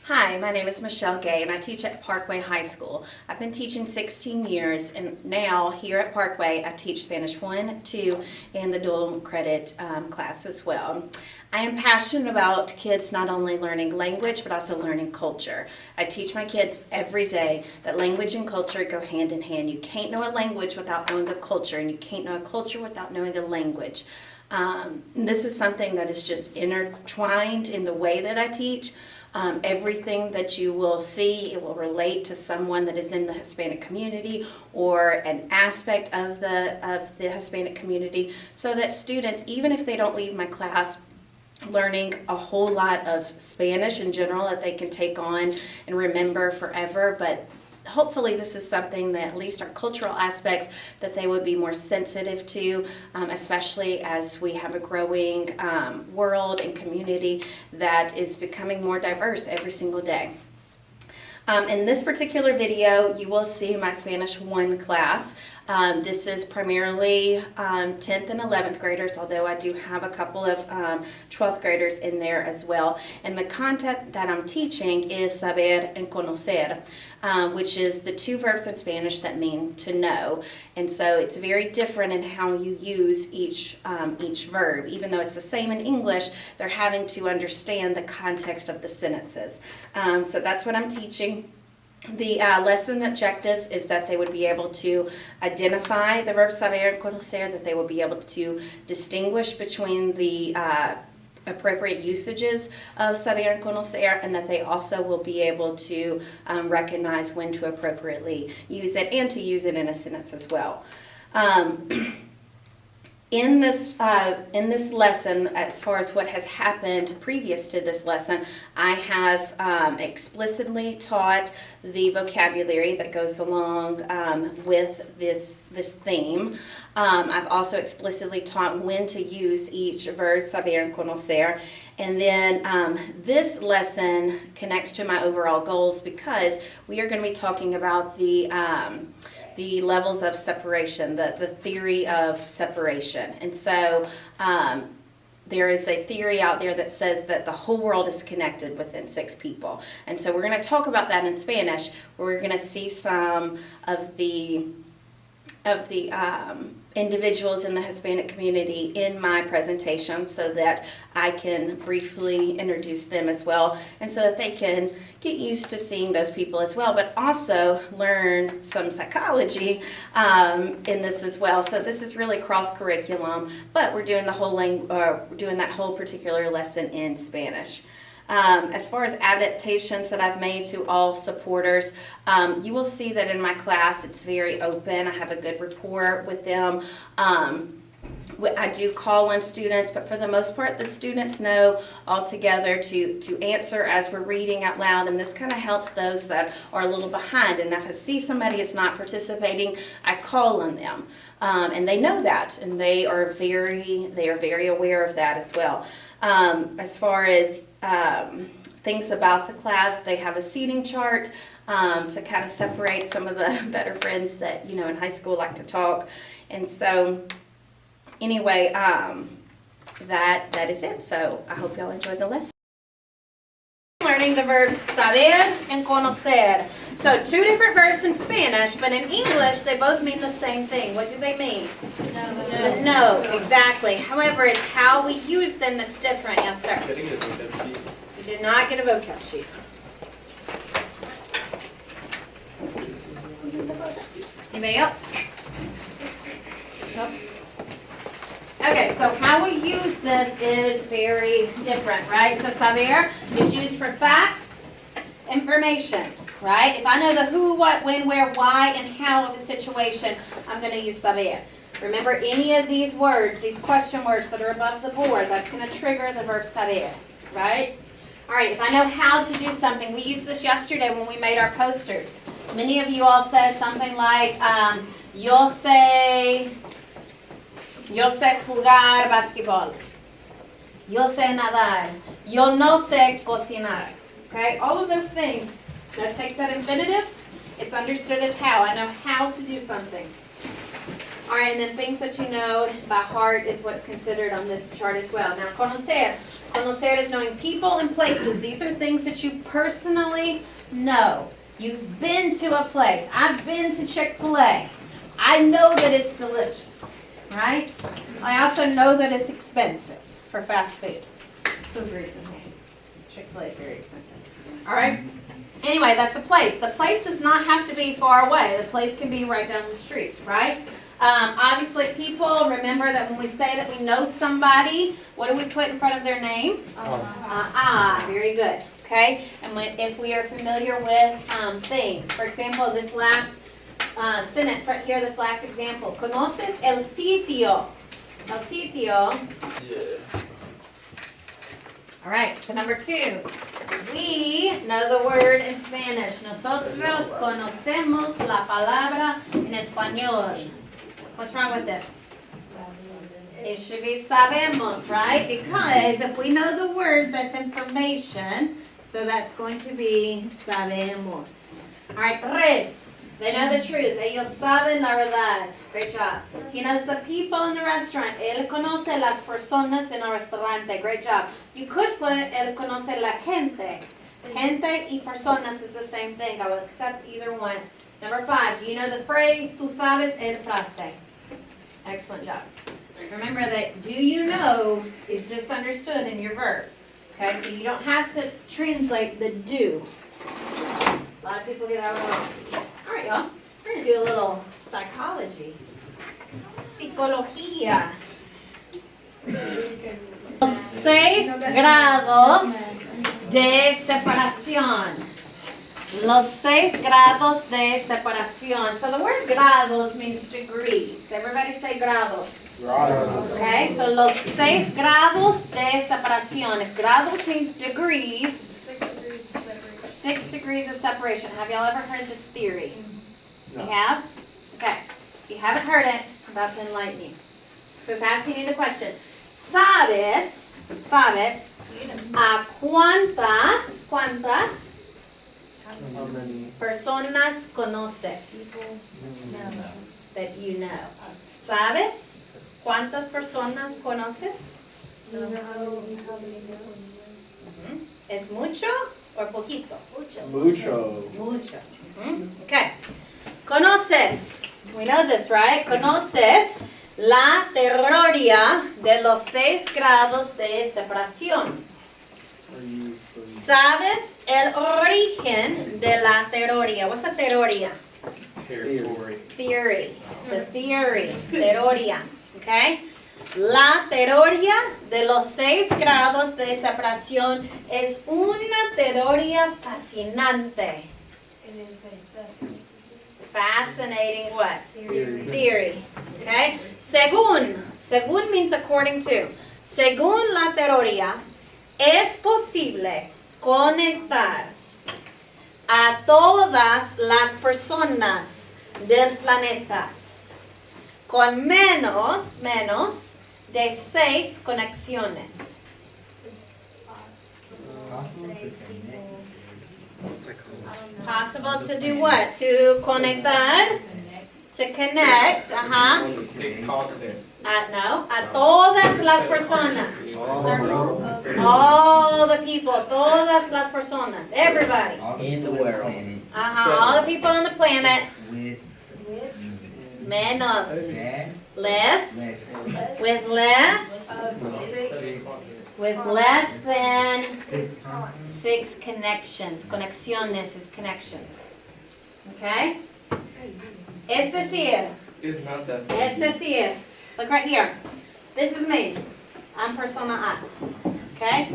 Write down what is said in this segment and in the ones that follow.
Hi, my name is Michelle Gay and I teach at Parkway High School. I've been teaching 16 years and now here at Parkway I teach Spanish 1, 2, and the dual credit class as well. I am passionate about kids not only learning language but also learning culture. I teach my kids every day that language and culture go hand in hand. You can't know a language without knowing a culture, and you can't know a culture without knowing a language. This is something that is just intertwined in the way that I teach. Everything that you will see, it will relate to someone that is in the Hispanic community or an aspect of the Hispanic community, so that students, even if they don't leave my class learning a whole lot of Spanish in general that they can take on and remember forever, but hopefully this is something that at least our cultural aspects that they would be more sensitive to, especially as we have a growing world and community that is becoming more diverse every single day. In this particular video, you will see my Spanish 1 class. This is primarily 10th and 11th graders, although I do have a couple of 12th graders in there as well. And the content that I'm teaching is saber and conocer, which is the two verbs in Spanish that mean to know. And so it's very different in how you use each verb. Even though it's the same in English, they're having to understand the context of the sentences. So that's what I'm teaching. The lesson objectives is that they would be able to identify the verb saber and conocer, that they will be able to distinguish between the appropriate usages of saber and conocer, and that they also will be able to recognize when to appropriately use it and to use it in a sentence as well. In this lesson, as far as what has happened previous to this lesson, I have explicitly taught the vocabulary that goes along with this theme. I've also explicitly taught when to use each verb, saber and conocer. And then this lesson connects to my overall goals because we are going to be talking about the levels of separation, the theory of separation. And so there is a theory out there that says that the whole world is connected within 6 people. And so we're going to talk about that in Spanish, where we're going to see some of the individuals in the Hispanic community in my presentation, so that I can briefly introduce them as well, and so that they can get used to seeing those people as well, but also learn some psychology in this as well. So this is really cross-curriculum, but we're doing doing that whole particular lesson in Spanish. As far as adaptations that I've made to all supporters, you will see that in my class it's very open. I have a good rapport with them. I do call on students, but for the most part the students know altogether to answer as we're reading out loud, and this kind of helps those that are a little behind. And if I see somebody is not participating, I call on them, and they know that, and they are very aware of that as well. As far as things about the class, they have a seating chart to kind of separate some of the better friends that, you know, in high school like to talk. And so anyway, that is it. So I hope y'all enjoyed the lesson. Learning the verbs saber and conocer. So 2 different verbs in Spanish, but in English they both mean the same thing. What do they mean? To know, exactly. However, it's how we use them that's different. Yes, sir. You did not get a vocab sheet. Anybody else? Nope. Okay, so how we use this is very different, right? So saber is used for facts, information, right? If I know the who, what, when, where, why, and how of a situation, I'm going to use saber. Remember, any of these words, these question words that are above the board, that's going to trigger the verb saber, right? All right, if I know how to do something, we used this yesterday when we made our posters. Many of you all said something like, yo sé jugar basketball. Yo sé nadar. Yo no sé cocinar. Okay, all of those things, that takes that infinitive. It's understood as how. I know how to do something. All right, and then things that you know by heart is what's considered on this chart as well. Now, conocer. Conocer is knowing people and places. These are things that you personally know. You've been to a place. I've been to Chick-fil-A. I know that it's delicious, right? I also know that it's expensive for fast food. Food reason here. Chick-fil-A is very expensive. All right? Anyway, that's a place. The place does not have to be far away. The place can be right down the street, right? Obviously, people, remember that when we say that we know somebody, what do we put in front of their name? Very good. Okay? And if we are familiar with things. For example, this last sentence right here, this last example. ¿Conoces el sitio? El sitio. Yeah. All right, so number 2. We know the word in Spanish. Nosotros conocemos la palabra en español. What's wrong with this? It should be sabemos, right? Because if we know the word, that's information. So that's going to be sabemos. All right, 3. They know the truth. Ellos saben la verdad. Great job. He knows the people in the restaurant. Él conoce las personas en el restaurante. Great job. You could put él conoce la gente. Gente y personas is the same thing. I will accept either one. Number 5. Do you know the phrase? Tú sabes el frase. Excellent job. Remember that do you know is just understood in your verb. Okay, so you don't have to translate the do. A lot of people get that wrong. All right, y'all. We're going to do a little psychology. Psicología. Los 6 grados de separación. Los 6 grados de separación. So the word grados means degrees. Everybody say grados. Grados. Okay, so los 6 grados de separación. If grados means degrees, 6 degrees of separation. 6 degrees of separation. Have y'all ever heard this theory? No. You have? Okay. If you haven't heard it, I'm about to enlighten you. So it's asking you the question. ¿Sabes a cuántas How many? personas conoces that you know? ¿Sabes cuántas personas conoces? ¿Es mucho o poquito? Mucho. Mucho. Okay. Conoces. We know this, right? Conoces la teoría de los 6 grados de separación. Are you from ¿Sabes el origen de la teoría? What's a teoría? territory? Theory. The theory. Teoría. Okay? La teoría de los 6 grados de separación es una teoría fascinante. It is a Fascinating what? Theory. Theory. Okay? Según means according to. Según la teoría, es posible conectar a todas las personas del planeta con menos de 6 conexiones. Possible to do what? To conectar. To connect. 6 continents. No. A todas las personas. All the people. Todas las personas. Everybody. In the world. All the people on the planet. With Menos. less, Less. With less. With less than 6 connections. Conexiones is connections. Okay? Es decir, It's not that es decir, look right here. This is me. I'm persona A. Okay?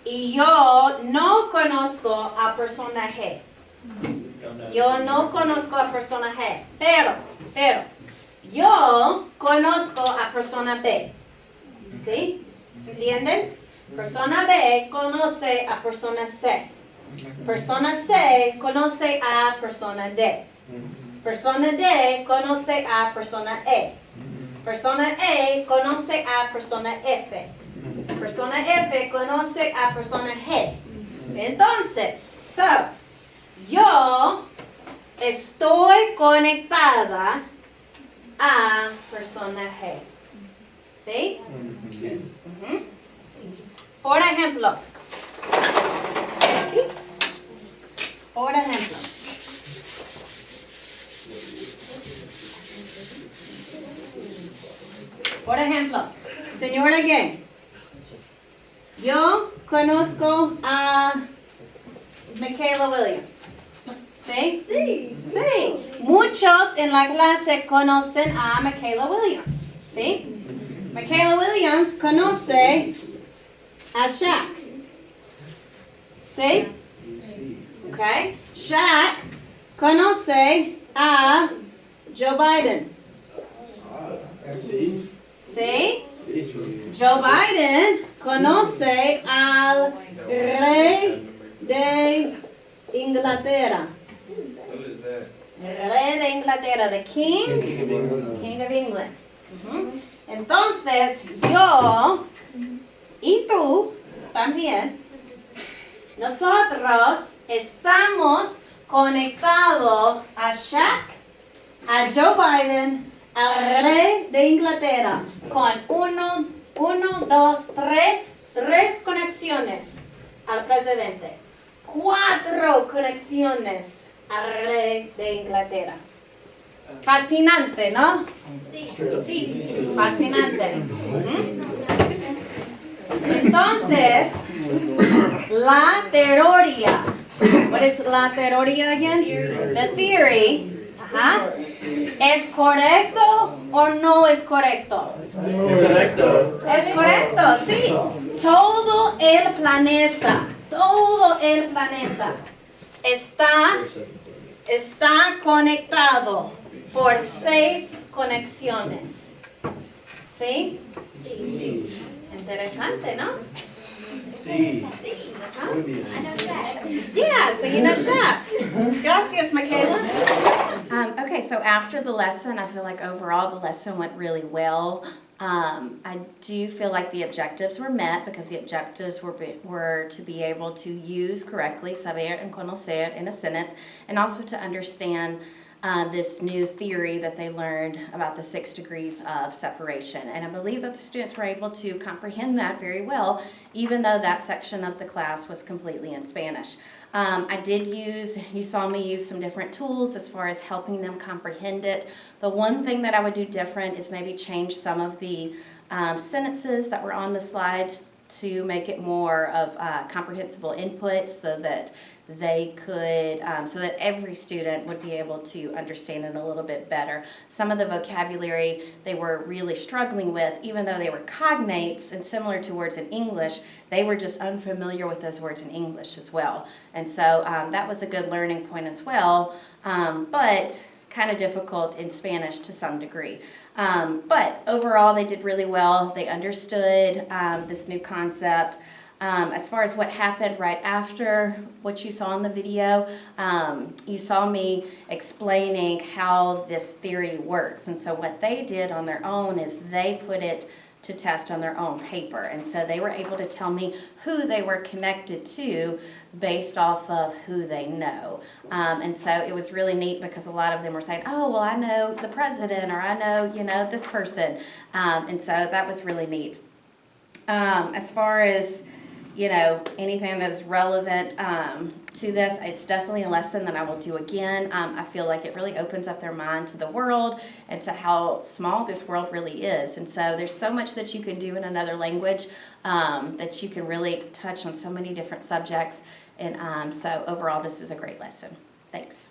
Y yo no conozco a persona G. Yo no conozco a persona G. Pero, yo conozco a persona B. ¿Sí? ¿Entienden? Persona B conoce a persona C. Persona C conoce a persona D. Persona D conoce a persona E. Persona E conoce a persona F. Persona F conoce a persona G. Entonces, yo estoy conectada a persona G. ¿Sí? Por ejemplo. Oops. Por ejemplo. Por ejemplo, señora Gay, yo conozco a Michaela Williams. ¿Sí? Sí. Sí. Muchos en la clase conocen a Michaela Williams. ¿Sí? Michaela Williams conoce a Shaq. ¿Sí? Okay. Shaq conoce a Joe Biden. Sí. ¿Sí? Sí. Joe Biden conoce al rey de Inglaterra. What is that? El rey de Inglaterra, the King of England. Ujú. Entonces, yo y tú también, nosotros estamos conectados a Shaq, a Joe Biden, al rey de Inglaterra, con tres conexiones al presidente, 4 conexiones al rey de Inglaterra. Fascinante, ¿no? Sí. Fascinante. Entonces, la teoría. What is la teoría again? The theory. Ajá. ¿Es correcto o no es correcto? Correcto. Es correcto, sí. Todo el planeta está conectado por 6 conexiones. ¿Sí? Sí. Interesante, ¿no? Sí. Ajá. Muy bien. I know that. Yeah, so you know Shaq. Gracias, Michaela. Okay, so after the lesson, I feel like overall the lesson went really well. I do feel like the objectives were met because the objectives were to be able to use correctly, saber and conocer in a sentence, and also to understand this new theory that they learned about the 6 degrees of separation. And I believe that the students were able to comprehend that very well, even though that section of the class was completely in Spanish. You saw me use some different tools as far as helping them comprehend it. The one thing that I would do different is maybe change some of the sentences that were on the slides to make it more of comprehensible input so that they could, so that every student would be able to understand it a little bit better. Some of the vocabulary they were really struggling with, even though they were cognates and similar to words in English, they were just unfamiliar with those words in English as well. And so that was a good learning point as well, but kind of difficult in Spanish to some degree. But overall, they did really well. They understood this new concept. As far as what happened right after what you saw in the video, you saw me explaining how this theory works. And so what they did on their own is they put it to test on their own paper. And so they were able to tell me who they were connected to based off of who they know. And so it was really neat because a lot of them were saying, oh, well, I know the president, or I know, this person. And so that was really neat. As far as anything that is relevant to this, it's definitely a lesson that I will do again. I feel like it really opens up their mind to the world and to how small this world really is. And so there's so much that you can do in another language, that you can really touch on so many different subjects. And so overall, this is a great lesson. Thanks.